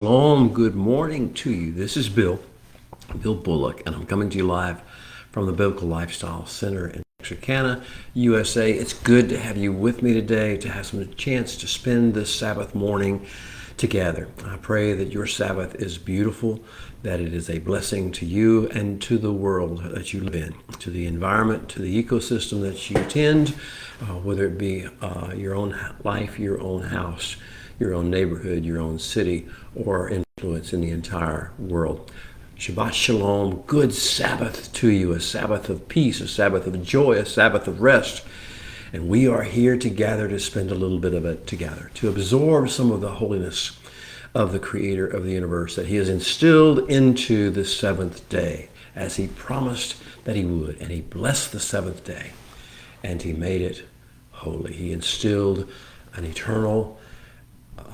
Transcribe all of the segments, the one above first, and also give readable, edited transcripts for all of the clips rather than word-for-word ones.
Shalom, good morning to you. This is Bill Bullock, and I'm coming to you live from the Biblical Lifestyle Center in Texarkana, USA. It's good to have you with me today, to have some chance to spend this Sabbath morning together. I pray that your Sabbath is beautiful, that it is a blessing to you and to the world that you live in, to the environment, to the ecosystem that you tend, whether it be your own life, your own house, your own neighborhood, your own city, or influence in the entire world. Shabbat Shalom, good Sabbath to you, a Sabbath of peace, a Sabbath of joy, a Sabbath of rest. And we are here together to spend a little bit of it together, to absorb some of the holiness of the Creator of the universe that He has instilled into the seventh day, as He promised that He would. And He blessed the seventh day, and He made it holy. He instilled an eternal,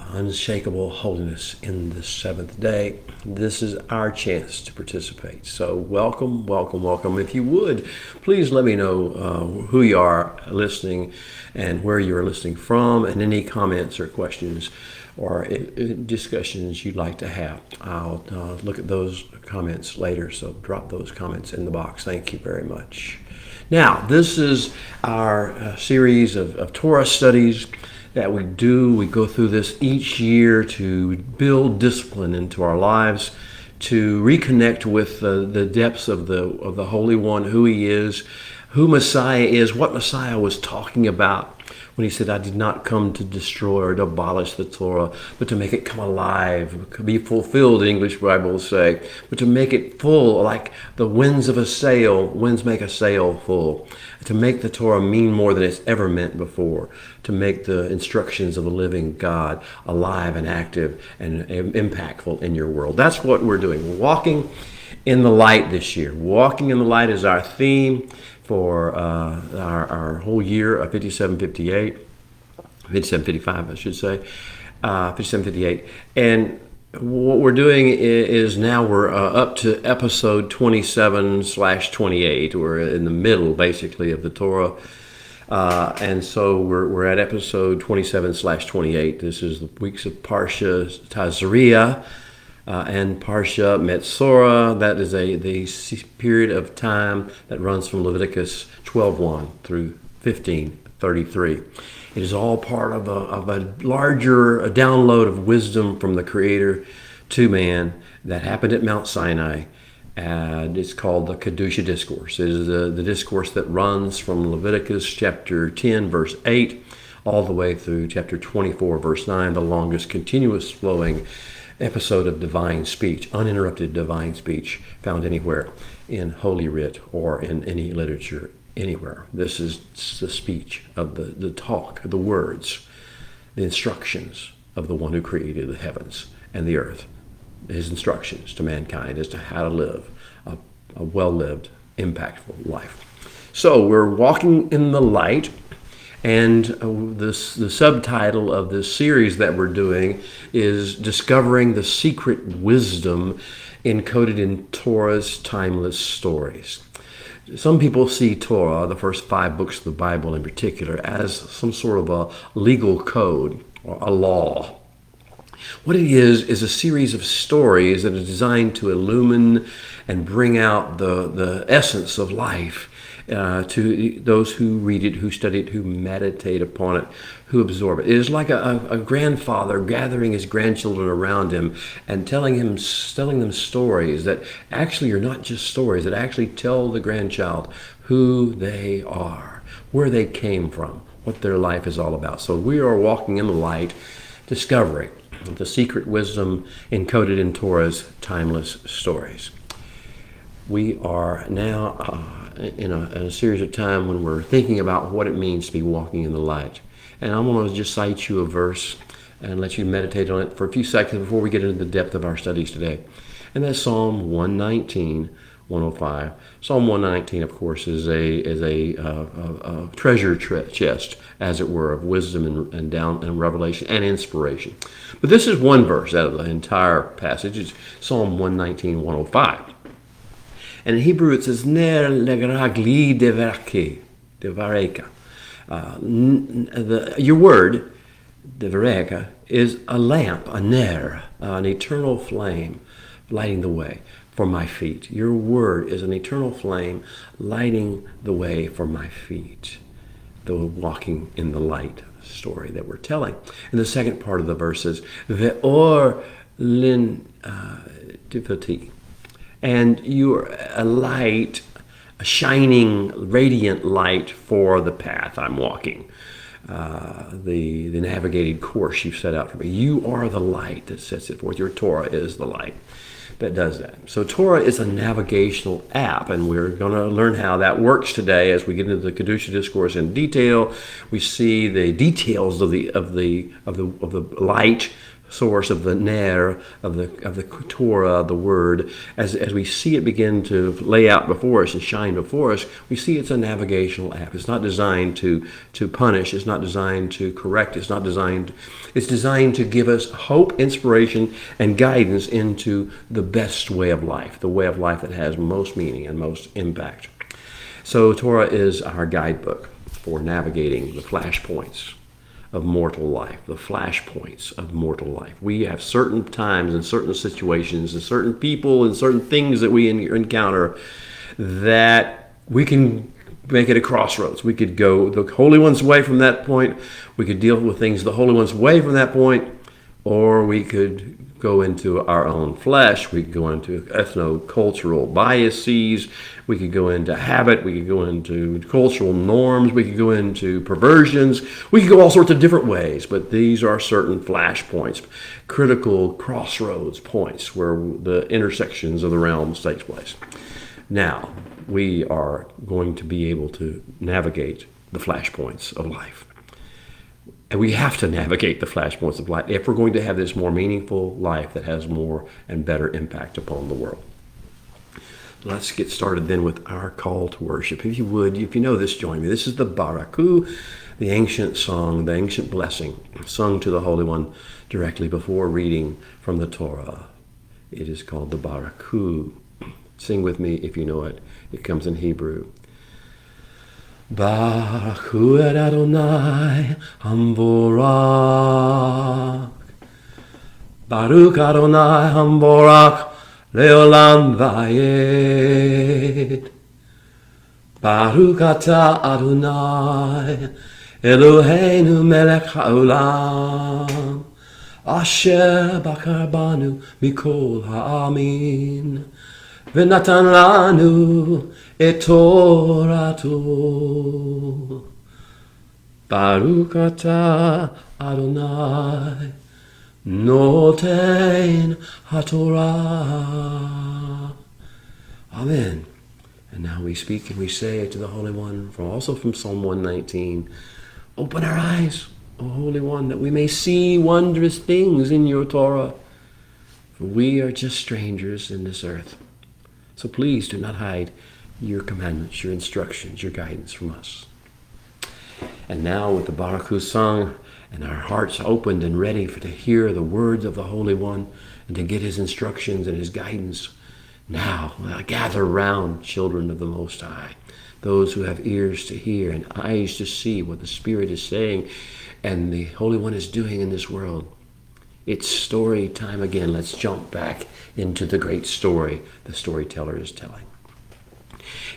unshakable holiness in the seventh day. This is our chance to participate. So welcome, welcome, welcome. If you would, please let me know who you are listening and where you are listening from, and any comments or questions or discussions you'd like to have. I'll look at those comments later, so drop those comments in the box. Thank you very much. Now, this is our series of Torah studies that we do. We go through this each year to build discipline into our lives, to reconnect with the depths of the Holy One, who He is, who Messiah is, what Messiah was talking about when He said, "I did not come to destroy or to abolish the Torah, but to make it come alive, be fulfilled," the English Bible will say, but to make it full, like the winds of a sail. Winds make a sail full. To make the Torah mean more than it's ever meant before. To make the instructions of the living God alive and active and impactful in your world. That's what we're doing. We're walking in the light this year. Walking in the light is our theme for our whole year of 5755, I should say, 5758. And what we're doing is now we're up to episode 27/28. We're in the middle, basically, of the Torah. And so we're at episode 27/28. This is the weeks of Parsha Tazria and Parsha Metzora. That is the period of time that runs from Leviticus 12:1 through 15:33. It is all part of a larger download of wisdom from the Creator to man that happened at Mount Sinai. And it's called the Kedusha Discourse. It is the discourse that runs from Leviticus chapter 10, verse 8, all the way through chapter 24, verse 9, the longest continuous flowing episode of divine speech, uninterrupted divine speech found anywhere in Holy Writ or in any literature anywhere. This is the speech of the talk, the words, the instructions of the one who created the heavens and the earth. His instructions to mankind as to how to live a well-lived, impactful life. So we're walking in the light, and the subtitle of this series that we're doing is Discovering the Secret Wisdom Encoded in Torah's Timeless Stories. Some people see Torah, the first 5 books of the Bible in particular, as some sort of a legal code or a law. What it is a series of stories that are designed to illumine and bring out the essence of life to those who read it, who study it, who meditate upon it, who absorb it. It is like a grandfather gathering his grandchildren around him and telling them stories that actually are not just stories, that actually tell the grandchild who they are, where they came from, what their life is all about. So we are walking in the light, discovering the secret wisdom encoded in Torah's timeless stories. We are now in a series of time when we're thinking about what it means to be walking in the light. And I'm going to just cite you a verse and let you meditate on it for a few seconds before we get into the depth of our studies today. And that's Psalm 119, 105. Psalm 119, of course, is a treasure chest, as it were, of wisdom and revelation and inspiration. But this is one verse out of the entire passage. It's Psalm 119, 105. And in Hebrew it says, Ner legragli devareka. Your word the Vereka, is a lamp, a ner, an eternal flame, lighting the way for my feet. Your word is an eternal flame, lighting the way for my feet. The walking in the light story that we're telling. And the second part of the verse is Ve'or lin tivati. And you're a light, a shining, radiant light for the path I'm walking. The navigated course you've set out for me. You are the light that sets it forth. Your Torah is the light that does that. So Torah is a navigational app, and we're going to learn how that works today as we get into the Kedusha discourse in detail. We see the details of the light source, of the ner, of the Torah, the word. As we see it begin to lay out before us and shine before us, we see it's a navigational app. It's not designed to punish. It's not designed to correct. It's designed to give us hope, inspiration, and guidance into the best way of life, the way of life that has most meaning and most impact. So Torah is our guidebook for navigating the flashpoints of mortal life, the flashpoints of mortal life. We have certain times and certain situations and certain people and certain things that we encounter that we can make it a crossroads. We could go the Holy One's way from that point. We could deal with things the Holy One's way from that point, or we could go into our own flesh. We could go into ethno-cultural biases. We could go into habit. We could go into cultural norms. We could go into perversions. We could go all sorts of different ways, but these are certain flashpoints, critical crossroads points where the intersections of the realms takes place. Now, we are going to be able to navigate the flashpoints of life. And we have to navigate the flashpoints of life if we're going to have this more meaningful life that has more and better impact upon the world. Let's get started then with our call to worship. If you would, if you know this, join me. This is the Baraku, the ancient song, the ancient blessing, sung to the Holy One directly before reading from the Torah. It is called the Baraku. Sing with me if you know it. It comes in Hebrew. Baruch hu et Adonai Hamvorach. Baruch Adonai Hamvorach Leolam Vayed. Baruch Ata Adonai Eloheinu Melech HaOlam Asher Bakar Banu Mikol Ha'amin V'natan Lanu Et Torato. Baruch Ata Adonai Noten HaTorah. Amen. And now we speak and we say to the Holy One, also from Psalm 119, open our eyes, O Holy One, that we may see wondrous things in your Torah. For we are just strangers in this earth. So please do not hide your commandments, your instructions, your guidance from us. And now with the Baruch Hu sung and our hearts opened and ready to hear the words of the Holy One and to get his instructions and his guidance, now gather round, children of the Most High, those who have ears to hear and eyes to see what the Spirit is saying and the Holy One is doing in this world. It's story time again. Let's jump back into the great story the storyteller is telling.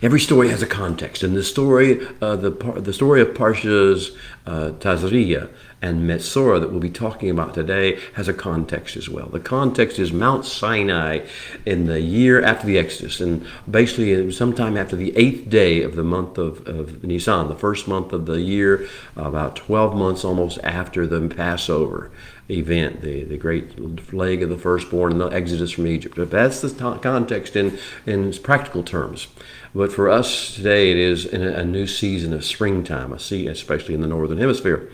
Every story has a context, and the story of Parshas Tazria and Metzora that we'll be talking about today has a context as well. The context is Mount Sinai in the year after the Exodus, and basically it was sometime after the 8th day of the month of Nisan, the first month of the year, about 12 months almost after the Passover event, the great plague of the firstborn and the exodus from Egypt. But that's the context in practical terms. But for us today, it is in a new season of springtime, especially in the northern hemisphere.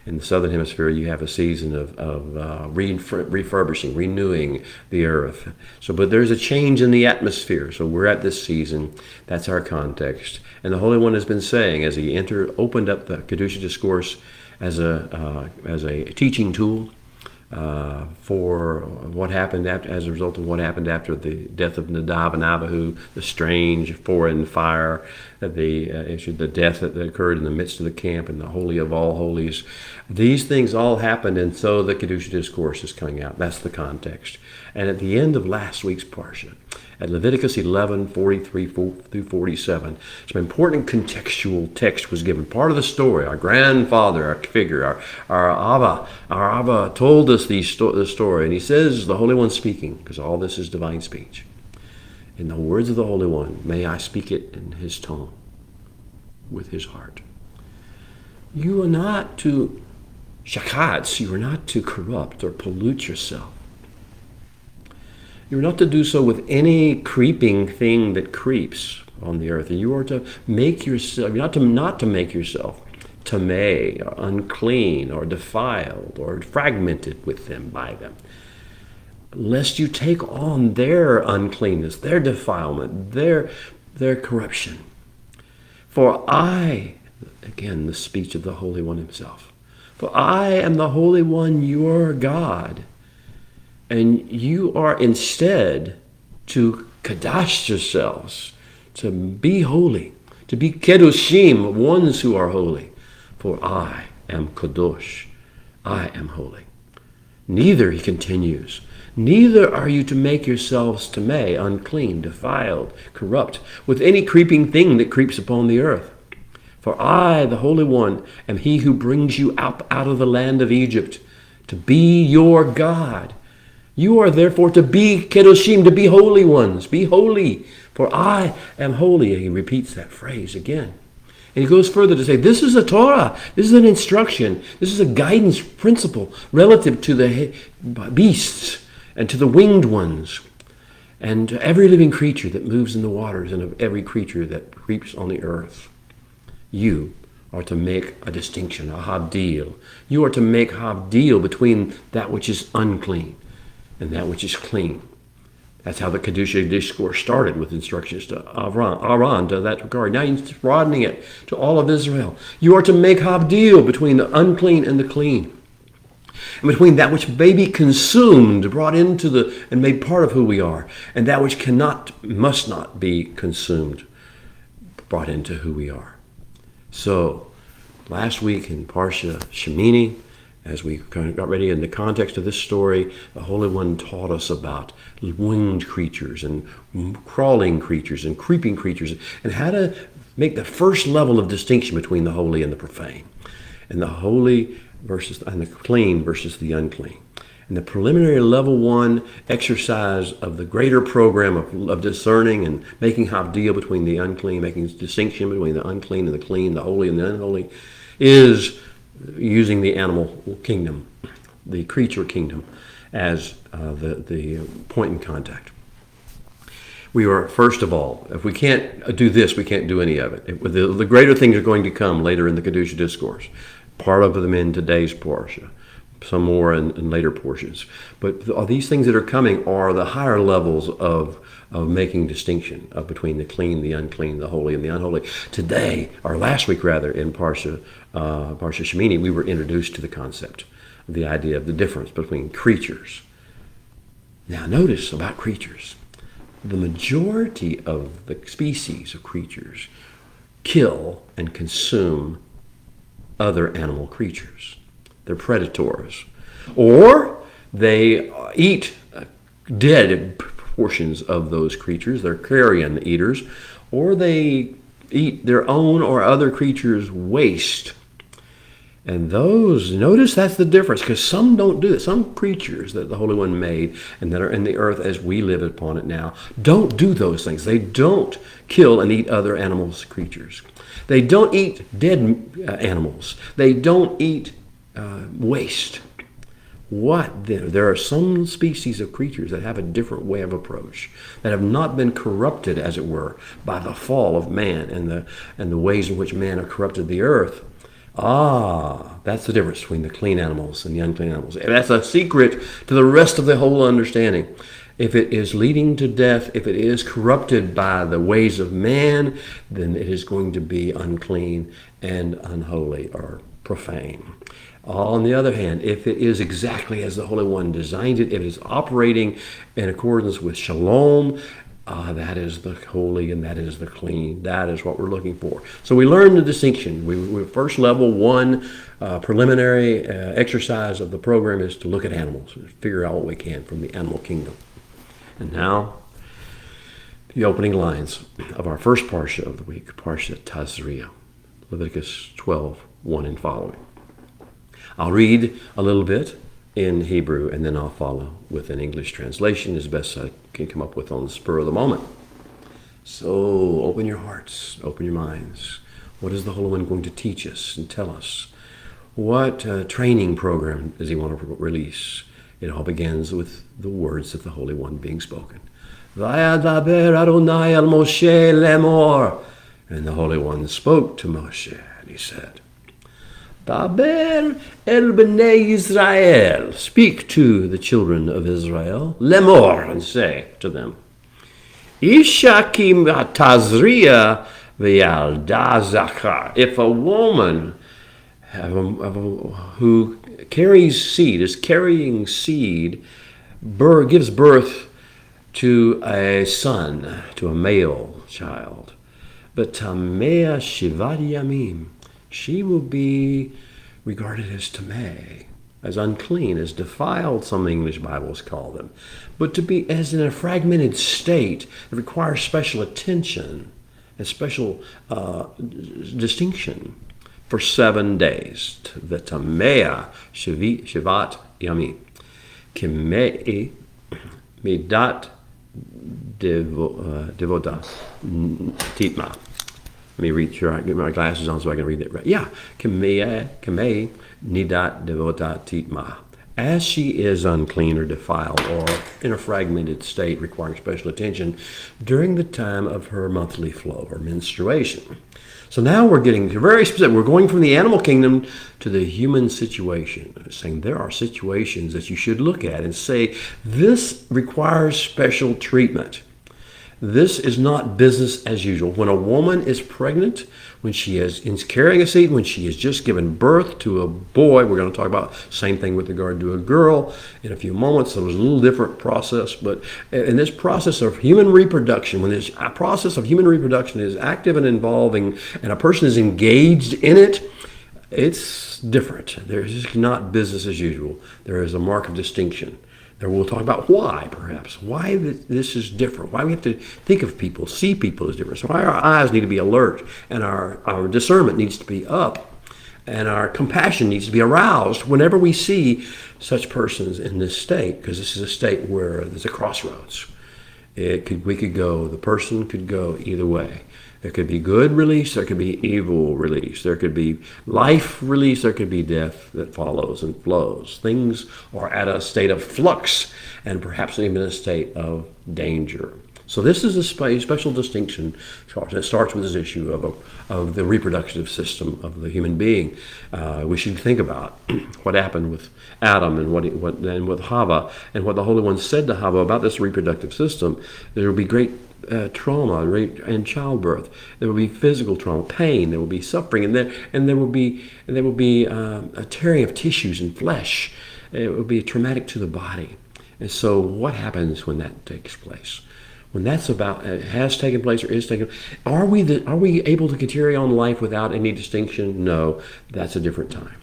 In the southern hemisphere, you have a season of refurbishing, renewing the earth. But there's a change in the atmosphere. So we're at this season. That's our context. And the Holy One has been saying, as he opened up the Kedusha discourse as a teaching tool, for what happened as a result of what happened after the death of Nadab and Abihu, the strange foreign fire, the death that occurred in the midst of the camp and the Holy of All Holies. These things all happened, and so the Kedusha Discourse is coming out. That's the context. And at the end of last week's Parsha, at Leviticus 11:43 through 47, some important contextual text was given. Part of the story, our grandfather, our figure, our Abba told us the story. And he says, the Holy One speaking, because all this is divine speech. In the words of the Holy One, may I speak it in his tone, with his heart. You are not to shakatz, you are not to corrupt or pollute yourself. You're not to do so with any creeping thing that creeps on the earth. And you are to make yourself, not to make yourself tameh, or unclean, or defiled, or fragmented with them, by them, lest you take on their uncleanness, their defilement, their corruption. For I, again, the speech of the Holy One himself, for I am the Holy One, your God. And you are instead to kadash yourselves, to be holy, to be kedoshim, ones who are holy. For I am kadosh, I am holy. Neither, he continues, neither are you to make yourselves tameh, unclean, defiled, corrupt, with any creeping thing that creeps upon the earth. For I, the Holy One, am he who brings you out of the land of Egypt, to be your God. You are therefore to be kedoshim, to be holy ones. Be holy, for I am holy. He repeats that phrase again. And he goes further to say, this is a Torah. This is an instruction. This is a guidance principle relative to the beasts and to the winged ones and to every living creature that moves in the waters and of every creature that creeps on the earth. You are to make a distinction, a havdil. You are to make havdil between that which is unclean and that which is clean. That's how the Kedusha Discourse started, with instructions to Aaron to that regard. Now he's broadening it to all of Israel. You are to make havdil between the unclean and the clean, and between that which may be consumed, brought into and made part of who we are, and that which must not be consumed, brought into who we are. So, last week in Parsha Shemini, as we kind of got ready in the context of this story, the Holy One taught us about winged creatures and crawling creatures and creeping creatures, and how to make the first level of distinction between the holy and the profane, and the holy and the clean versus the unclean. And the preliminary level 1 exercise of the greater program of discerning and making havdil between the unclean, making distinction between the unclean and the clean, the holy and the unholy, is using the animal kingdom, the creature kingdom, as the point in contact. We are, first of all, if we can't do this, we can't do any of it. The greater things are going to come later in the Kedusha Discourse, part of them in today's Parsha, some more in later portions. But these things that are coming are the higher levels of making distinction between the clean, the unclean, the holy, and the unholy. Today, or last week rather, in Parsha Shemini, we were introduced to the concept, the idea of the difference between creatures. Now notice about creatures. The majority of the species of creatures kill and consume other animal creatures. They're predators. Or they eat dead portions of those creatures. They're carrion eaters. Or they eat their own or other creatures' waste. And those, notice that's the difference, because some don't do it. Some creatures that the Holy One made and that are in the earth as we live upon it now don't do those things. They don't kill and eat other animals' creatures. They don't eat dead animals. They don't eat waste. What then? There are some species of creatures that have a different way of approach, that have not been corrupted, as it were, by the fall of man and the ways in which man have corrupted the earth. That's the difference between the clean animals and the unclean animals. And that's a secret to the rest of the whole understanding. If it is leading to death, if it is corrupted by the ways of man, then it is going to be unclean and unholy or profane. On the other hand, if it is exactly as the Holy One designed it, if it is operating in accordance with shalom, that is the holy and that is the clean. That is what we're looking for. So we learn the distinction. We first level one preliminary exercise of the program is to look at animals, figure out what we can from the animal kingdom. And now, the opening lines of our first parsha of the week, Parsha Tazria, Leviticus 12:1 and following. I'll read a little bit in Hebrew, and then I'll follow with an English translation as best I can come up with on the spur of the moment. So open your hearts, open your minds. What is the Holy One going to teach us and tell us? What training program does he want to release? It all begins with the words of the Holy One being spoken. Vayadaber Adonai el Moshe lemor. And the Holy One spoke to Moshe, and he said, Daber el bnei Israel, speak to the children of Israel, lemor, and say to them, Isha kim tazria v'yalda zachar. If a woman who carries seed, is carrying seed, gives birth to a son, to a male child, but tamea shivat yamim, she will be regarded as tameh, as unclean, as defiled, some English Bibles call them. But to be as in a fragmented state, it requires special attention and special distinction for 7 days. The tameh shivat yamim. Kimei midat devoda titma. Let me read sure I get my glasses on so I can read it right. Yeah. Kamei nidat devota titma. As she is unclean or defiled or in a fragmented state requiring special attention during the time of her monthly flow or menstruation. So now we're getting very specific. We're going from the animal kingdom to the human situation. Saying there are situations that you should look at and say, this requires special treatment. This is not business as usual. When a woman is pregnant, when she is carrying a seed, when she has just given birth to a boy, we're going to talk about the same thing with regard to a girl in a few moments. So it was a little different process, but in this process of human reproduction, when this process of human reproduction is active and involving, and a person is engaged in it, it's different. There's just not business as usual. There is a mark of distinction. We'll talk about why, perhaps, why this is different, why we have to think of people, see people as different, so why our eyes need to be alert, and our discernment needs to be up, and our compassion needs to be aroused whenever we see such persons in this state, because this is a state where there's a crossroads. The person could go either way. There could be good release, there could be evil release, there could be life release, there could be death that follows and flows. Things are at a state of flux and perhaps even a state of danger. So this is a special distinction that starts with this issue of the reproductive system of the human being. We should think about what happened with Adam and what with Hava, and what the Holy One said to Hava about this reproductive system. There will be great trauma and childbirth. There will be physical trauma, pain. There will be suffering, and there will be a tearing of tissues and flesh. It will be traumatic to the body. And so, what happens when that takes place? When that's has taken place or is taken, are we able to carry on life without any distinction? No, that's a different time.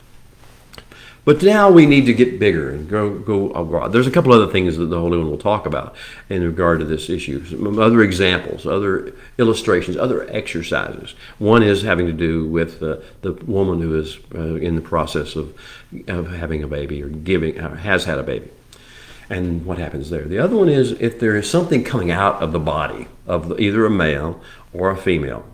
But now we need to get bigger and go abroad. There's a couple other things that the Holy One will talk about in regard to this issue. Some other examples, other illustrations, other exercises. One is having to do with the woman who is in the process of having a baby or has had a baby. And what happens there. The other one is if there is something coming out of the body of either a male or a female.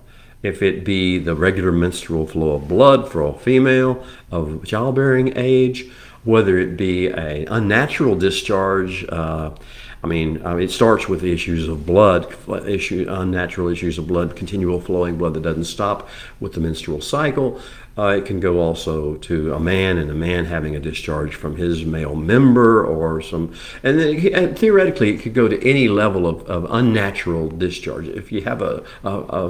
If it be the regular menstrual flow of blood for a female of childbearing age, whether it be an unnatural discharge. It starts with the issues of blood, unnatural issues of blood, continual flowing blood that doesn't stop with the menstrual cycle. It can go also to a man, and a man having a discharge from his male member, or some, and then and theoretically it could go to any level of unnatural discharge. If you have a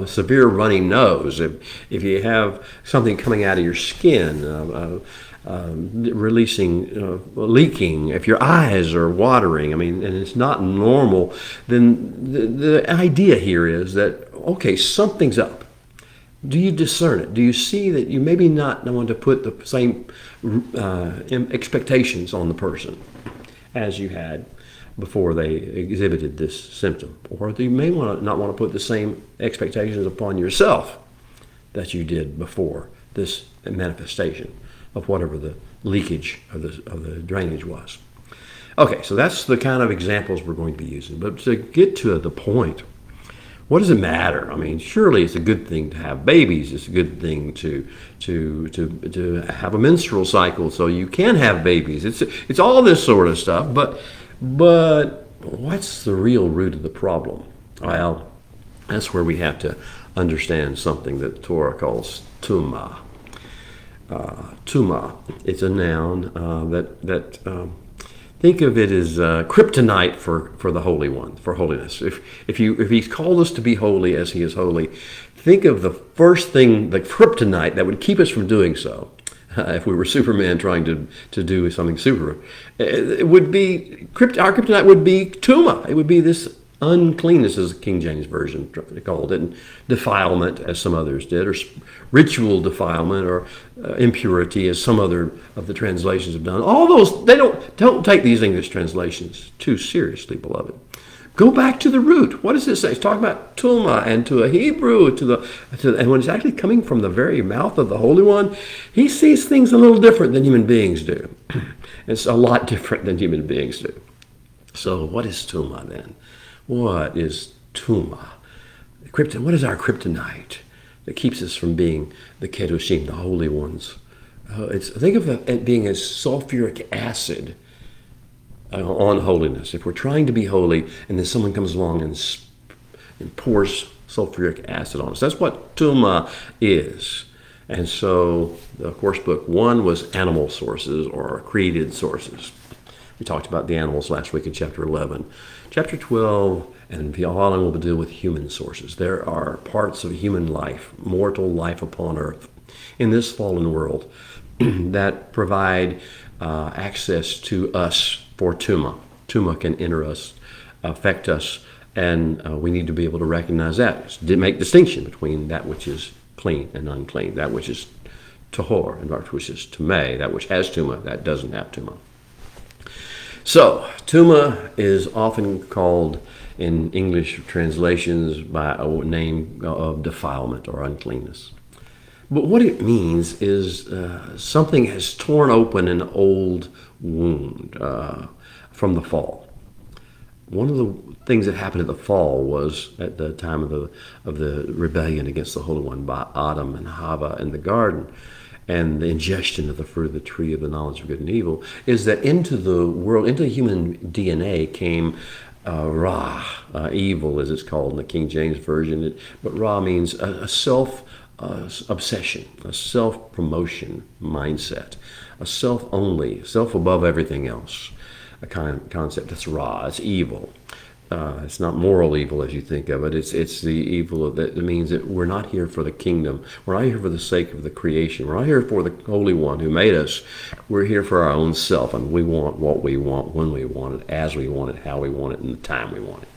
severe runny nose, if you have something coming out of your skin, releasing, leaking, if your eyes are watering, I mean, and it's not normal, then the idea here is that, okay, something's up. Do you discern it? Do you see that you maybe not want to put the same expectations on the person as you had before they exhibited this symptom? Or you may not want to put the same expectations upon yourself that you did before this manifestation of whatever the leakage of the drainage was. Okay, so that's the kind of examples we're going to be using. But to get to the point, what does it matter? I mean, surely it's a good thing to have babies. It's a good thing to have a menstrual cycle so you can have babies. It's all this sort of stuff. But what's the real root of the problem? Well, that's where we have to understand something that the Torah calls tumah. Tumah. It's a noun that think of it as kryptonite for the Holy One, for holiness. If He's called us to be holy as He is holy, think of the first thing, the kryptonite that would keep us from doing so. If we were Superman trying to do something super, it would be our kryptonite would be tumah. It would be this uncleanness, as the King James Version called it, and defilement, as some others did, or ritual defilement, or impurity, as some other of the translations have done. All those, they don't take these English translations too seriously, beloved. Go back to the root. What does it say? It's talking about tumah, and to a Hebrew, and when it's actually coming from the very mouth of the Holy One, He sees things a little different than human beings do. It's a lot different than human beings do. So what is tumah then? What is tumah? What is our kryptonite that keeps us from being the kedoshim, the holy ones? Think of it being as sulfuric acid on holiness. If we're trying to be holy, and then someone comes along and pours sulfuric acid on us, that's what tumah is. And so, of course, book 1 was animal sources or created sources. We talked about the animals last week in chapter 11. Chapter 12 and beyond will deal with human sources. There are parts of human life, mortal life upon earth, in this fallen world, that provide access to us for tumah. Tumah can enter us, affect us, and we need to be able to recognize that. Make distinction between that which is clean and unclean, that which is tahor and that which is tameh, that which has tumah, that doesn't have tumah. So, tumah is often called in English translations by a name of defilement or uncleanness. But what it means is something has torn open an old wound from the fall. One of the things that happened at the fall was at the time of the rebellion against the Holy One by Adam and Hava in the garden, and the ingestion of the fruit of the tree of the knowledge of good and evil, is that into the world, into human DNA came Ra, evil as it's called in the King James Version. But Ra means a self-obsession, a self-promotion mindset, a self-only, self above everything else, a concept that's Ra, it's evil. It's not moral evil as you think of it. It's the evil that means that we're not here for the kingdom. We're not here for the sake of the creation. We're not here for the Holy One who made us. We're here for our own self, and we want what we want, when we want it, as we want it, how we want it, and the time we want it.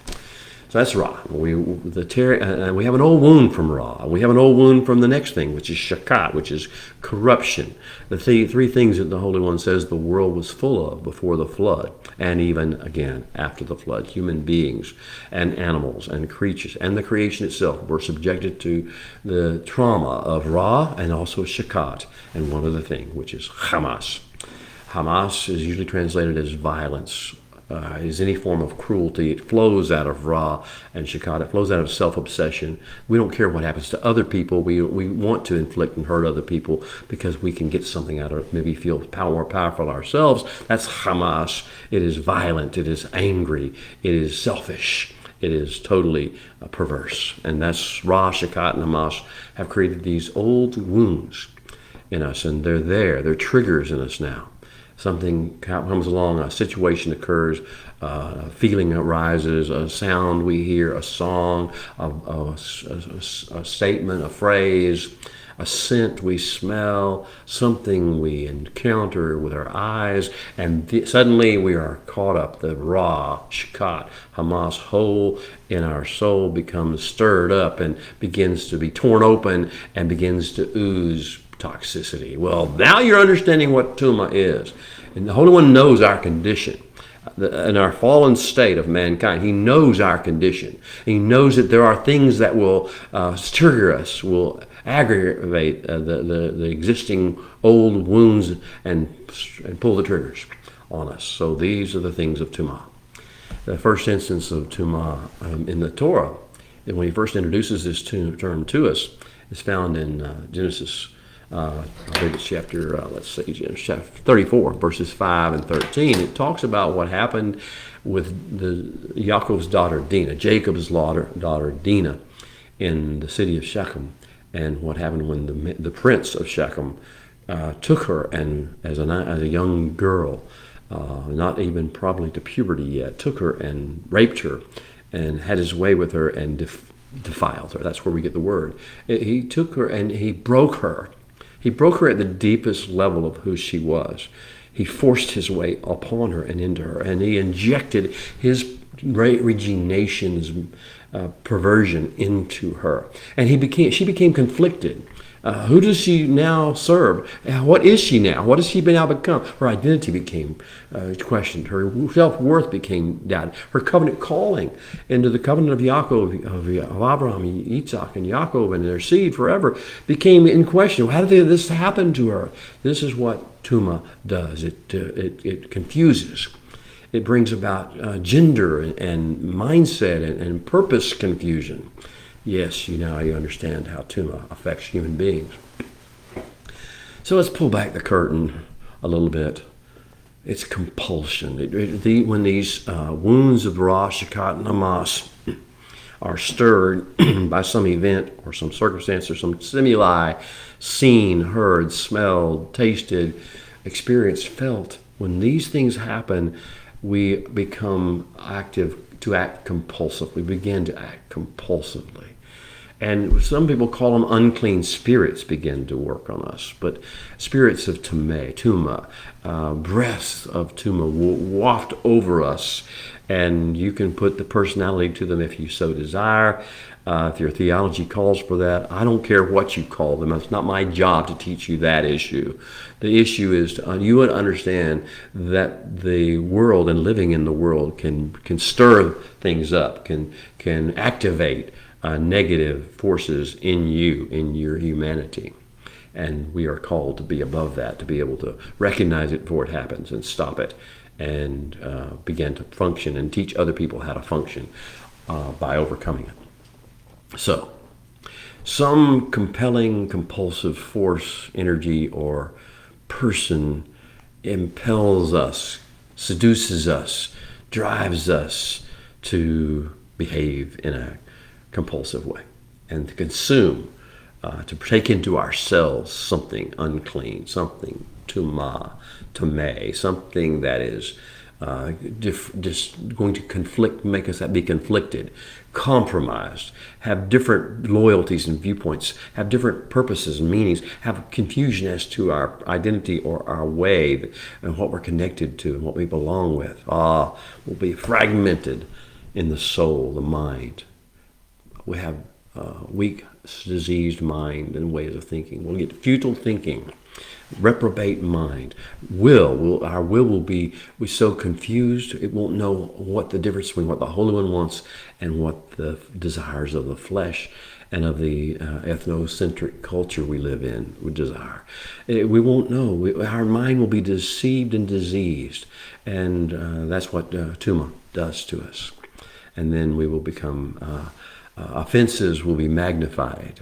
So that's Ra. We have an old wound from Ra. We have an old wound from the next thing, which is Shakat, which is corruption. The three things that the Holy One says the world was full of before the flood, and even, again, after the flood. Human beings and animals and creatures and the creation itself were subjected to the trauma of Ra and also Shakat, and one other thing, which is Hamas. Hamas is usually translated as violence. Is any form of cruelty. It flows out of Ra and Shakat. It flows out of self-obsession. We don't care what happens to other people. We want to inflict and hurt other people because we can get something out of it, maybe feel more powerful ourselves. That's Hamas. It is violent. It is angry. It is selfish. It is totally perverse. And that's Ra, Shakat, and Hamas have created these old wounds. in us, and they're there. They're triggers in us now. Something comes along, a situation occurs, a feeling arises, a sound we hear, a song, a statement, a phrase, a scent we smell, something we encounter with our eyes, and suddenly we are caught up. The raw, shakat, Hamas hole in our soul becomes stirred up and begins to be torn open and begins to ooze toxicity. Well, now you're understanding what tuma is. And the Holy One knows our condition. In our fallen state of mankind, He knows our condition. He knows that there are things that will trigger us, will aggravate the existing old wounds and pull the triggers on us. So these are the things of Tumah. The first instance of Tumah in the Torah, when He first introduces this term to us, is found in Genesis. I think it's chapter, chapter 34, verses 5 and 13. It talks about what happened with Yaakov's daughter Dinah, Jacob's daughter Dinah, in the city of Shechem, and what happened when the prince of Shechem took her and as a young girl, not even probably to puberty yet, took her and raped her and had his way with her and defiled her. That's where we get the word. He took her and he broke her. He broke her at the deepest level of who she was. He forced his way upon her and into her, and he injected his regeneration's perversion into her. And she became conflicted. Who does she now serve? What is she now? What has she now become? Her identity became questioned. Her self-worth became doubted. Her covenant calling into the covenant of Yaakov, of Abraham, Isaac, and Yaakov, and their seed forever became in question. How did this happen to her? This is what Tumah does. It confuses. It brings about gender and mindset and purpose confusion. Yes, you understand how Tumah affects human beings. So let's pull back the curtain a little bit. It's compulsion. When these wounds of Ra, Shakat, and Hamas are stirred by some event or some circumstance or some stimuli, seen, heard, smelled, tasted, experienced, felt, when these things happen, we become to act compulsively. We begin to act compulsively. And some people call them unclean spirits begin to work on us. But spirits of Tumah, breaths of Tumah will waft over us. And you can put the personality to them if you so desire. If your theology calls for that, I don't care what you call them. It's not my job to teach you that issue. The issue is you would understand that the world and living in the world can stir things up, can activate negative forces in you, in your humanity. And we are called to be above that, to be able to recognize it before it happens and stop it and begin to function and teach other people how to function by overcoming it. So, some compelling, compulsive force, energy, or person impels us, seduces us, drives us to behave in a compulsive way and to consume, to take into ourselves something unclean, something tumah, something that is just going to make us be conflicted, compromised, have different loyalties and viewpoints, have different purposes and meanings, have confusion as to our identity or our way and what we're connected to and what we belong with. Will be fragmented in the soul, the mind. We have weak, diseased mind and ways of thinking. We'll get futile thinking, reprobate mind. Our will will be so confused, it won't know what the difference between what the Holy One wants and what the desires of the flesh and of the ethnocentric culture we live in would desire. We won't know. Our mind will be deceived and diseased. And that's what Tumah does to us. And then we will become... offenses will be magnified.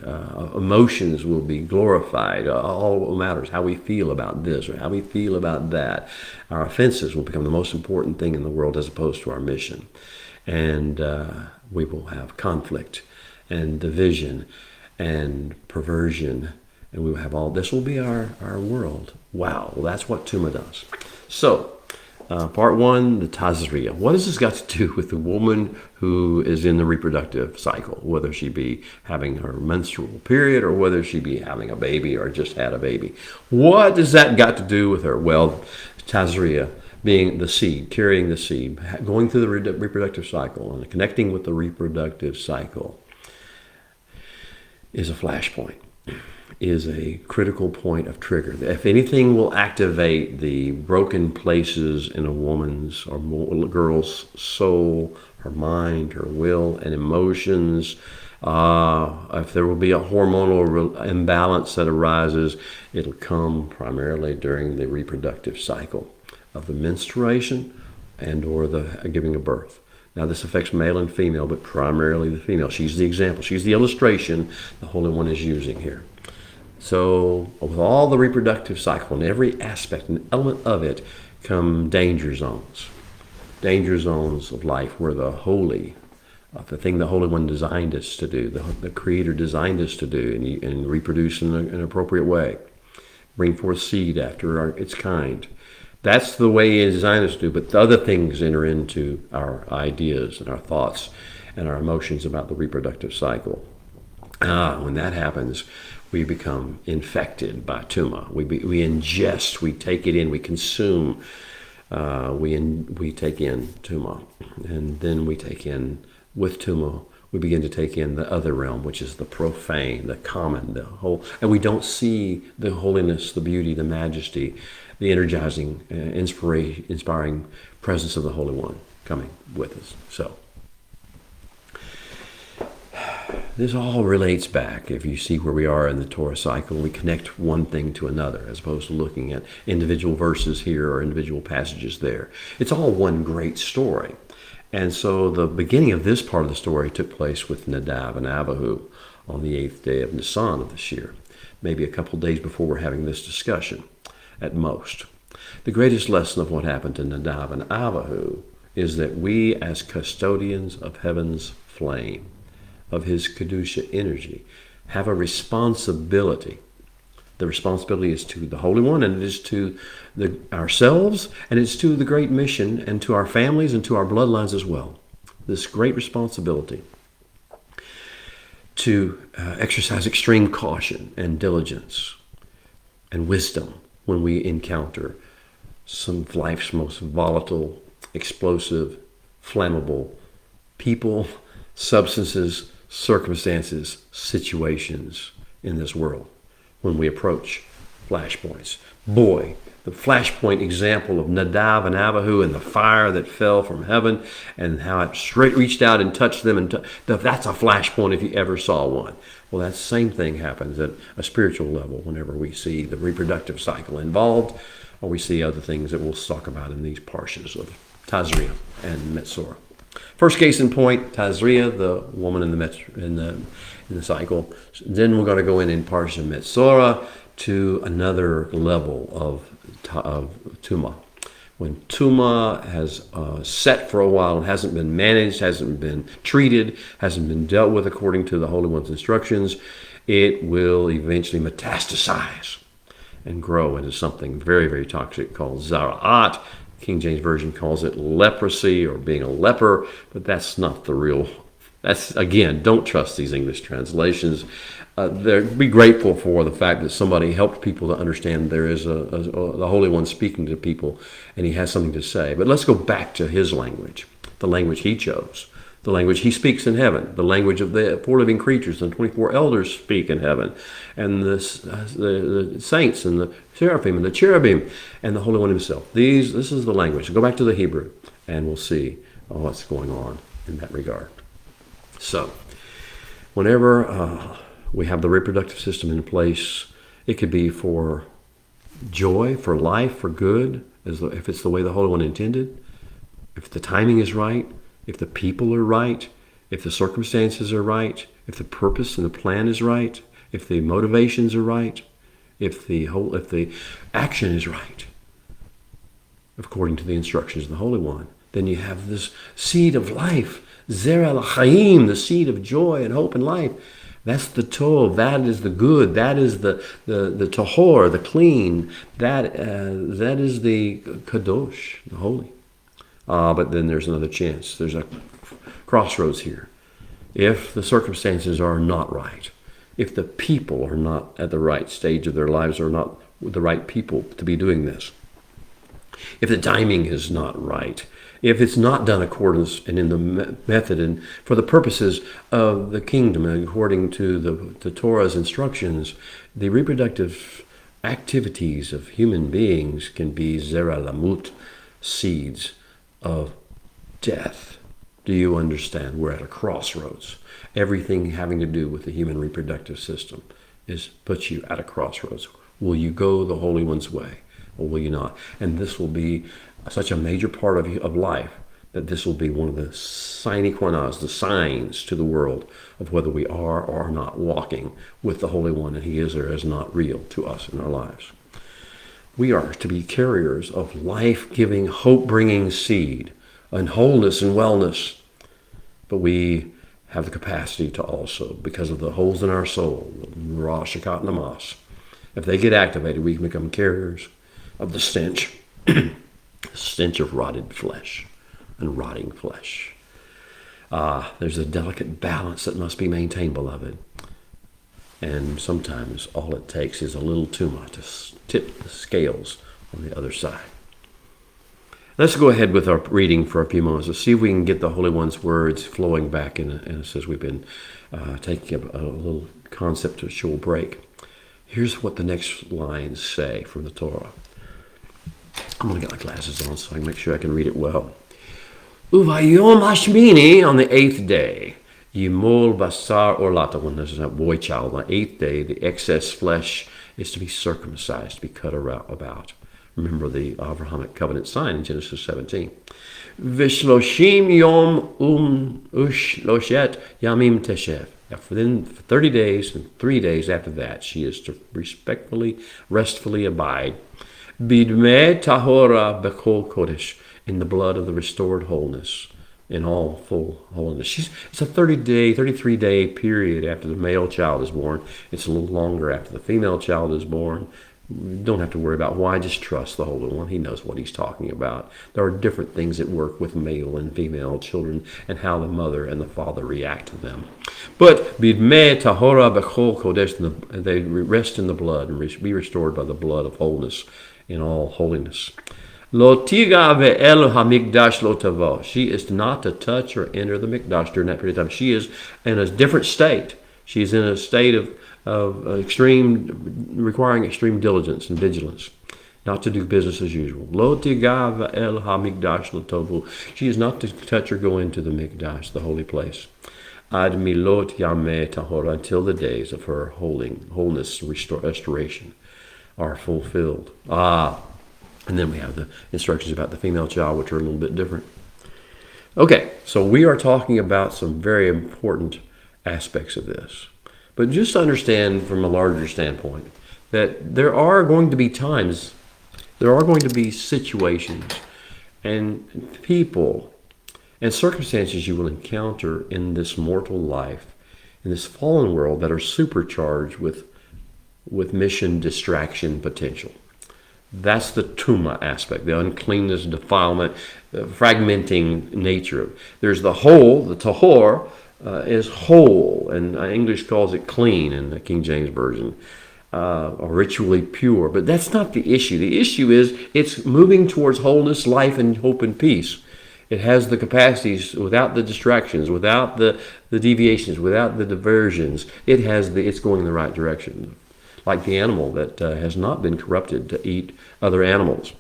Emotions will be glorified. All matters how we feel about this or how we feel about that. Our offenses will become the most important thing in the world as opposed to our mission. And we will have conflict and division and perversion And we will have all, this will be our world. Wow, well, that's what Tuma does. So, part one, the Tazria. What has this got to do with the woman who is in the reproductive cycle, whether she be having her menstrual period or whether she be having a baby or just had a baby? What does that got to do with her? Well, Tazria, being the seed, carrying the seed, going through the reproductive cycle and connecting with the reproductive cycle is a flashpoint, is a critical point of trigger. If anything will activate the broken places in a woman's or girl's soul, her mind, her will, and emotions, if there will be a hormonal imbalance that arises, it'll come primarily during the reproductive cycle of the menstruation and or the giving of birth. Now, this affects male and female, but primarily the female. She's the example. She's the illustration the Holy One is using here. So, with all the reproductive cycle and every aspect and element of it come danger zones. Danger zones of life where the holy, the thing the Holy One designed us to do, the Creator designed us to do, and reproduce in an appropriate way. Bring forth seed after its kind. That's the way He designed us to do, but the other things enter into our ideas and our thoughts and our emotions about the reproductive cycle. When that happens, we become infected by Tuma. We ingest, we take it in, we consume, we take in Tuma. And then we take in, with Tuma, we begin to take in the other realm, which is the profane, the common, the whole. And we don't see the holiness, the beauty, the majesty, the energizing, inspiring presence of the Holy One coming with us. So, this all relates back. If you see where we are in the Torah cycle, we connect one thing to another as opposed to looking at individual verses here or individual passages there. It's all one great story. And so the beginning of this part of the story took place with Nadab and Abihu on the 8th day of Nisan of this year, maybe a couple days before we're having this discussion at most. The greatest lesson of what happened to Nadab and Abihu is that we as custodians of heaven's flame, of His Kedusha energy, have a responsibility. The responsibility is to the Holy One, and it is to ourselves, and it's to the great mission, and to our families, and to our bloodlines as well. This great responsibility to exercise extreme caution and diligence and wisdom when we encounter some of life's most volatile, explosive, flammable people, substances, circumstances, situations in this world when we approach flashpoints. Boy, the flashpoint example of Nadab and Abihu and the fire that fell from heaven and how it straight reached out and touched them. And that's a flashpoint if you ever saw one. Well, that same thing happens at a spiritual level whenever we see the reproductive cycle involved, or we see other things that we'll talk about in these parshas of Tazria and Metzora. First case in point, Tazria, the woman in the cycle. Then we're going to go in Parsha Metzora to another level of Tuma. When Tuma has set for a while and hasn't been managed, hasn't been treated, hasn't been dealt with according to the Holy One's instructions, it will eventually metastasize and grow into something very, very toxic called Zara'at. King James Version calls it leprosy or being a leper, but that's not the real. That's, again, don't trust these English translations. Be grateful for the fact that somebody helped people to understand there is the Holy One speaking to people, and He has something to say. But let's go back to His language, the language He chose, the language He speaks in heaven, the language of the four living creatures, and 24 elders speak in heaven, and the saints and the seraphim and the cherubim and the Holy One Himself. This is the language. Go back to the Hebrew, and we'll see what's going on in that regard. So, whenever we have the reproductive system in place, it could be for joy, for life, for good, if it's the way the Holy One intended, if the timing is right, if the people are right, if the circumstances are right, if the purpose and the plan is right, if the motivations are right, if the action is right, according to the instructions of the Holy One, then you have this seed of life, Zera l'chaim, the seed of joy and hope and life, That's the tov. That is the good. That is the tahor, the clean. That is the kadosh, the holy. But then there's another chance. There's a crossroads here. If the circumstances are not right, if the people are not at the right stage of their lives, or not the right people to be doing this, if the timing is not right, if it's not done accordance and in the method and for the purposes of the kingdom, according to the Torah's instructions, the reproductive activities of human beings can be zera lamut, seeds of death. Do you understand? We're at a crossroads. Everything having to do with the human reproductive system puts you at a crossroads. Will you go the Holy One's way, or will you not? And this will be such a major part of life that this will be one of the sine qua non, the signs to the world of whether we are or are not walking with the Holy One, and He is or is not real to us in our lives. We are to be carriers of life-giving, hope-bringing seed and wholeness and wellness. But we have the capacity to also, because of the holes in our soul, Rosh Hashanah Namas, if they get activated, we can become carriers of the stench, stench of rotted flesh and rotting flesh. There's a delicate balance that must be maintained, beloved. And sometimes all it takes is a little tuma to tip the scales on the other side. Let's go ahead with our reading for a few moments. Let's see if we can get the Holy One's words flowing back in us as we've been taking a little concept to show break. Here's what the next lines say from the Torah. I'm going to get my glasses on so I can make sure I can read it well. Uvayom Hashmini, on the 8th day, Yimol Basar Orlata, when there's a boy child, on the 8th day, the excess flesh is to be circumcised, to be cut about. Remember the Abrahamic covenant sign in Genesis 17. Vishloshim Yom Ushloshet Yamim Teshev. Then for 30 days and 3 days after that, she is to restfully abide. Bidme Tahora Bechol Kodesh, in the blood of the restored wholeness, in all full holiness. It's a 33-day period after the male child is born. It's a little longer after the female child is born. You don't have to worry about why. Just trust the Holy One. He knows what He's talking about. There are different things at work with male and female children and how the mother and the father react to them. But Bidme Tahora Bechol Kodesh, they rest in the blood and be restored by the blood of wholeness in all holiness. Lo tiga ve'el hamikdash lo tavo. She is not to touch or enter the mikdash during that period of time. She is in a different state. She is in a state of requiring extreme diligence and vigilance, not to do business as usual. Lo tiga ve'el hamikdash lo tavo. She is not to touch or go into the mikdash, the holy place. Ad milot yameh tahora, until the days of her wholeness, restoration are fulfilled. And then we have the instructions about the female child, which are a little bit different. Okay, so we are talking about some very important aspects of this. But just understand from a larger standpoint that there are going to be times, there are going to be situations and people and circumstances you will encounter in this mortal life, in this fallen world, that are supercharged with mission distraction potential. That's the tuma aspect, the uncleanness, defilement, fragmenting nature. There's the whole, the tahor is whole, and English calls it clean in the King James Version, or ritually pure. But that's not the issue. The issue is it's moving towards wholeness, life, and hope and peace. It has the capacities without the distractions, without the deviations, without the diversions. It's going in the right direction. Like the animal that has not been corrupted to eat other animals,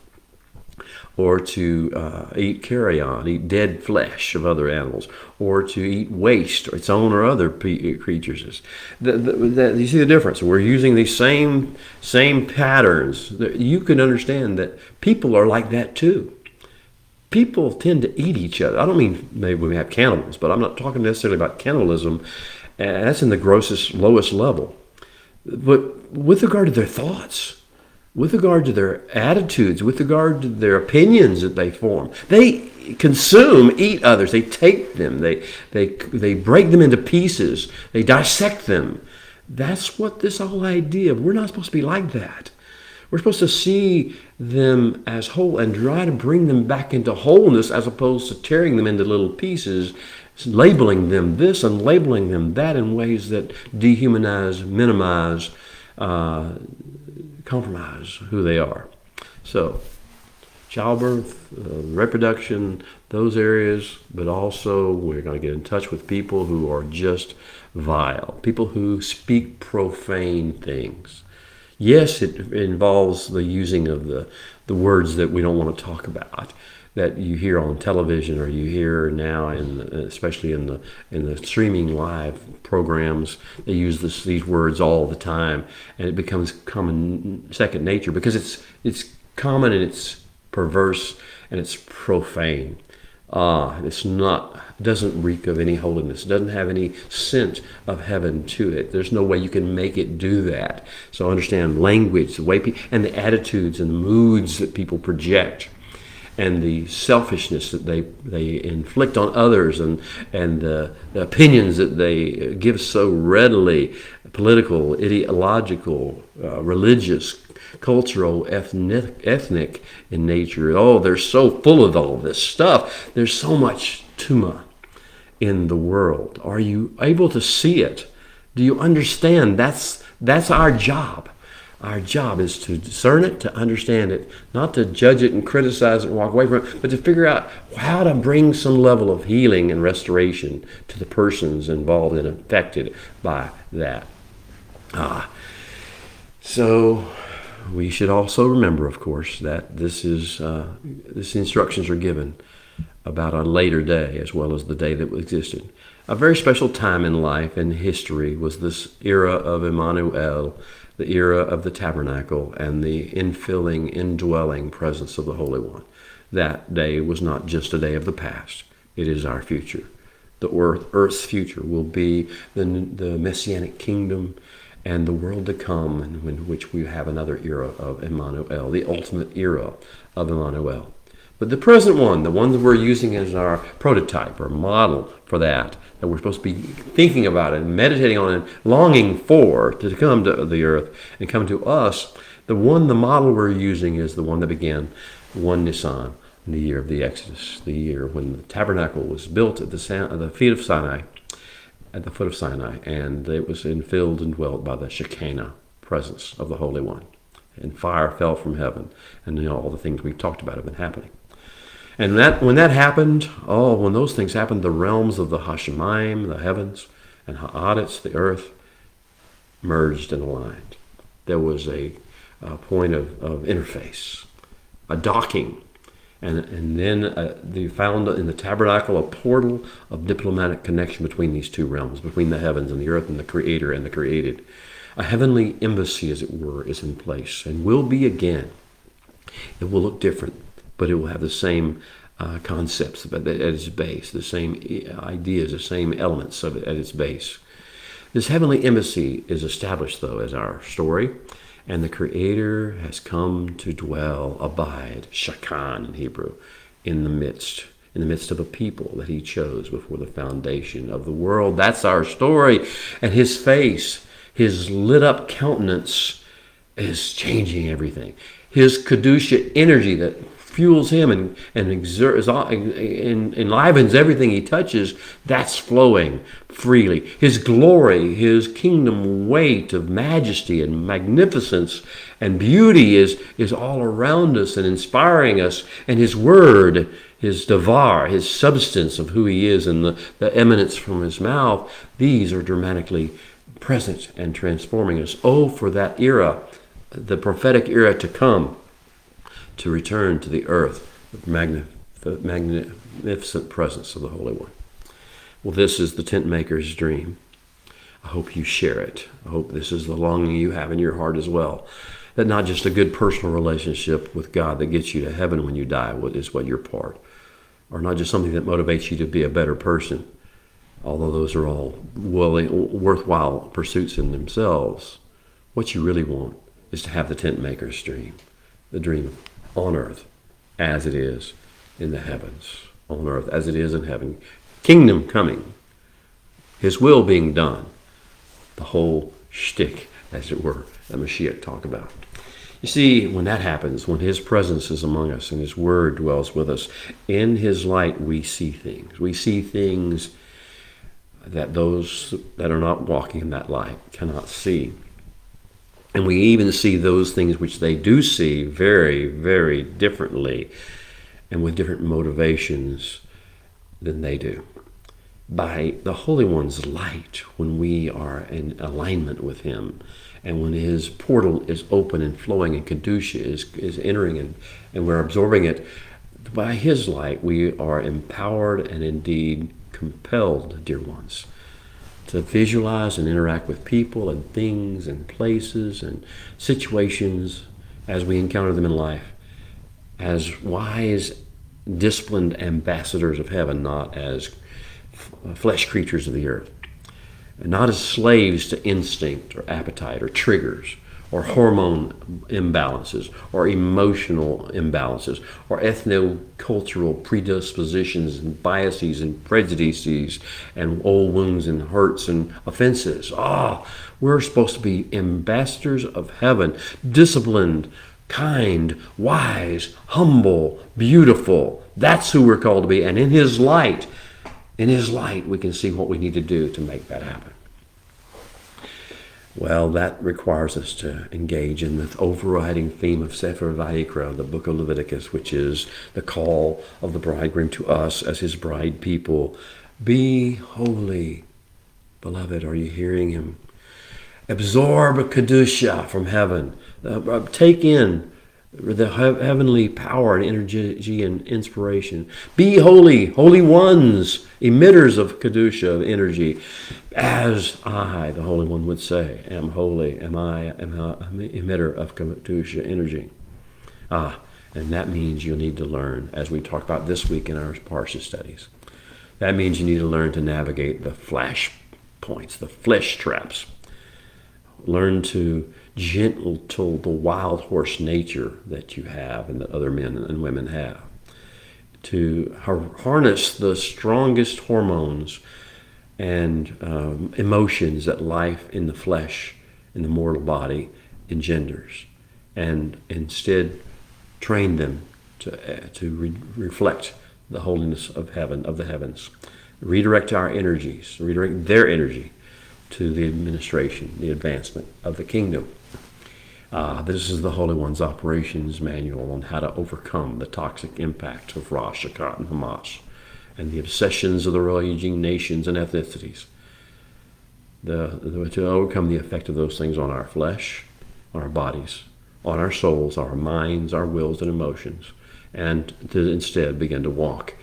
or to eat carrion, eat dead flesh of other animals, or to eat waste, or its own or other creatures. You see the difference? We're using these same patterns. You can understand that people are like that too. People tend to eat each other. I don't mean maybe we have cannibals, but I'm not talking necessarily about cannibalism. That's in the grossest, lowest level. But with regard to their thoughts, with regard to their attitudes, with regard to their opinions that they form. They eat others. They take them. They break them into pieces. They dissect them. That's what this whole idea of we're not supposed to be like that. We're supposed to see them as whole and try to bring them back into wholeness as opposed to tearing them into little pieces, labeling them this and labeling them that in ways that dehumanize, minimize, compromise who they are. So, childbirth, reproduction, those areas, but also we're going to get in touch with people who are just vile, people who speak profane things. Yes, it involves the using of the words that we don't want to talk about, that you hear on television or you hear now, especially in the streaming live programs. They use these words all the time, and it becomes common second nature because it's common and it's perverse and it's profane. It's not, doesn't reek of any holiness, doesn't have any scent of heaven to it. There's no way you can make it do that. So understand language, the way and the attitudes and the moods that people project, and the selfishness that they inflict on others, and the opinions that they give so readily, political, ideological, religious, cultural, ethnic in nature. Oh, they're so full of all this stuff. There's so much tuma in the world. Are you able to see it? Do you understand? That's our job. Our job is to discern it, to understand it, not to judge it and criticize it and walk away from it, but to figure out how to bring some level of healing and restoration to the persons involved and affected by that. So we should also remember, of course, that these instructions are given about a later day as well as the day that existed. A very special time in life and history was this era of Emmanuel, the era of the tabernacle and the infilling, indwelling presence of the Holy One. That day was not just a day of the past. It is our future. The earth's future will be the Messianic kingdom and the world to come, in which we have another era of Emmanuel, the ultimate era of Emmanuel. But the present one, the one that we're using as our prototype or model for that we're supposed to be thinking about and meditating on and longing for to come to the earth and come to us, the model we're using is the one that began 1 Nisan, in the year of the Exodus, the year when the tabernacle was built at the feet of Sinai, at the foot of Sinai, and it was infilled and dwelt by the Shekinah presence of the Holy One. And fire fell from heaven, and all the things we've talked about have been happening. And when that happened, when those things happened, the realms of the Hashemayim, the heavens, and Ha'aretz, the earth, merged and aligned. There was a point of interface, a docking. And then they found in the tabernacle a portal of diplomatic connection between these two realms, between the heavens and the earth and the Creator and the created. A heavenly embassy, as it were, is in place and will be again. It will look different, but it will have the same concepts at its base, the same ideas, the same elements of it at its base. This heavenly embassy is established, though, as our story, and the Creator has come to dwell, abide, shakan in Hebrew, in the midst of a people that He chose before the foundation of the world. That's our story, and His face, His lit up countenance is changing everything. His Kedusha energy that fuels Him and enlivens everything He touches, that's flowing freely. His glory, His kingdom weight of majesty and magnificence and beauty is all around us and inspiring us. And His word, His davar, His substance of who He is and the eminence from His mouth, these are dramatically present and transforming us. Oh, for that era, the prophetic era to come, to return to the earth, the magnificent presence of the Holy One. Well, this is the tent maker's dream. I hope you share it. I hope this is the longing you have in your heart as well. That not just a good personal relationship with God that gets you to heaven when you die is what your part, or not just something that motivates you to be a better person, although those are all worthwhile pursuits in themselves. What you really want is to have the tent maker's dream, the dream on earth as it is in the heavens, on earth as it is in heaven. Kingdom coming, his will being done, the whole shtick, as it were, that Mashiach talked about. You see, when that happens, when his presence is among us and his word dwells with us, in his light we see things. We see things that those that are not walking in that light cannot see. And we even see those things which they do see very, very differently and with different motivations than they do. By the Holy One's light, when we are in alignment with him, and when his portal is open and flowing and Kedusha is entering and we're absorbing it, by his light we are empowered and indeed compelled, dear ones, to visualize and interact with people and things and places and situations as we encounter them in life as wise, disciplined ambassadors of heaven, not as flesh creatures of the earth, and not as slaves to instinct or appetite or triggers or hormone imbalances or emotional imbalances or ethno-cultural predispositions and biases and prejudices and old wounds and hurts and offenses. We're supposed to be ambassadors of heaven, disciplined, kind, wise, humble, beautiful. That's who we're called to be. And in his light, we can see what we need to do to make that happen. Well, that requires us to engage in the overriding theme of Sefer Vayikra, the book of Leviticus, which is the call of the bridegroom to us as his bride people. Be holy. Beloved, are you hearing him? Absorb Kedusha from heaven. Take in the heavenly power and energy and inspiration. Be holy, holy ones, emitters of Kedusha, of energy, as I, the Holy One, would say, am holy, am an emitter of Kedusha energy. And that means you'll need to learn, as we talked about this week in our Parsha studies, that means you need to learn to navigate the flash points, the flesh traps. Learn to gentle the wild horse nature that you have and that other men and women have. To harness the strongest hormones and emotions that life in the flesh, in the mortal body, engenders. And instead train them to reflect the holiness of heaven, of the heavens. Redirect our energies, redirect their energy to the administration, the advancement of the kingdom. This is the Holy One's operations manual on how to overcome the toxic impact of Ra, Shakat, and Hamas, and the obsessions of the raging nations and ethnicities. To overcome the effect of those things on our flesh, on our bodies, on our souls, our minds, our wills, and emotions, and to instead begin to walk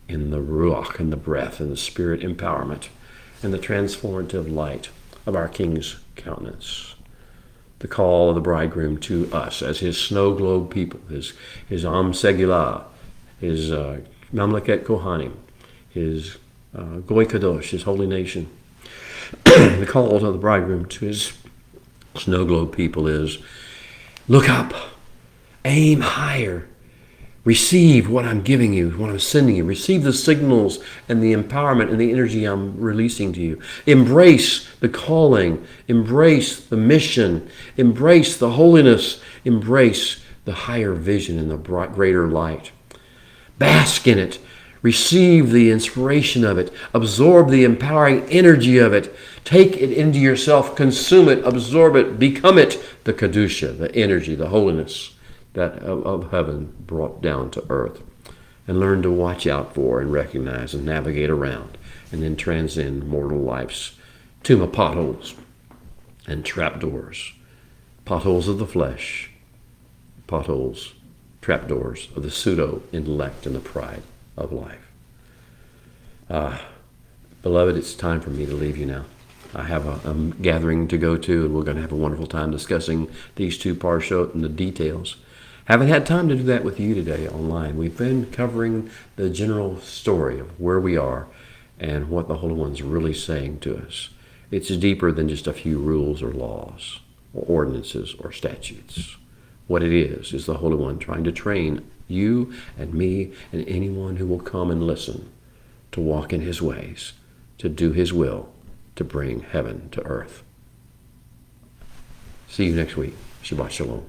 in the Ruach and the breath and the spirit empowerment and the transformative light of our King's countenance. The call of the bridegroom to us as his snow globe people, his Am Segulah, his Mamleket Kohanim, his Goy Kadosh, his holy nation. The call of the bridegroom to his snow globe people is, look up, aim higher, receive what I'm giving you, what I'm sending you. Receive the signals and the empowerment and the energy I'm releasing to you. Embrace the calling. Embrace the mission. Embrace the holiness. Embrace the higher vision and the greater light. Bask in it. Receive the inspiration of it. Absorb the empowering energy of it. Take it into yourself. Consume it. Absorb it. Become it. The Kedusha, the energy, the holiness that of heaven brought down to earth, and learn to watch out for and recognize and navigate around and then transcend mortal life's tomb potholes and trapdoors, potholes of the flesh, potholes, trapdoors of the pseudo-intellect and the pride of life. Beloved, it's time for me to leave you now. I have a gathering to go to, and we're going to have a wonderful time discussing these two parshot and the details. Haven't had time to do that with you today online. We've been covering the general story of where we are and what the Holy One's really saying to us. It's deeper than just a few rules or laws. or ordinances or statutes. What it is the Holy One trying to train you and me and anyone who will come and listen to walk in his ways, to do his will, to bring heaven to earth. See you next week. Shabbat Shalom.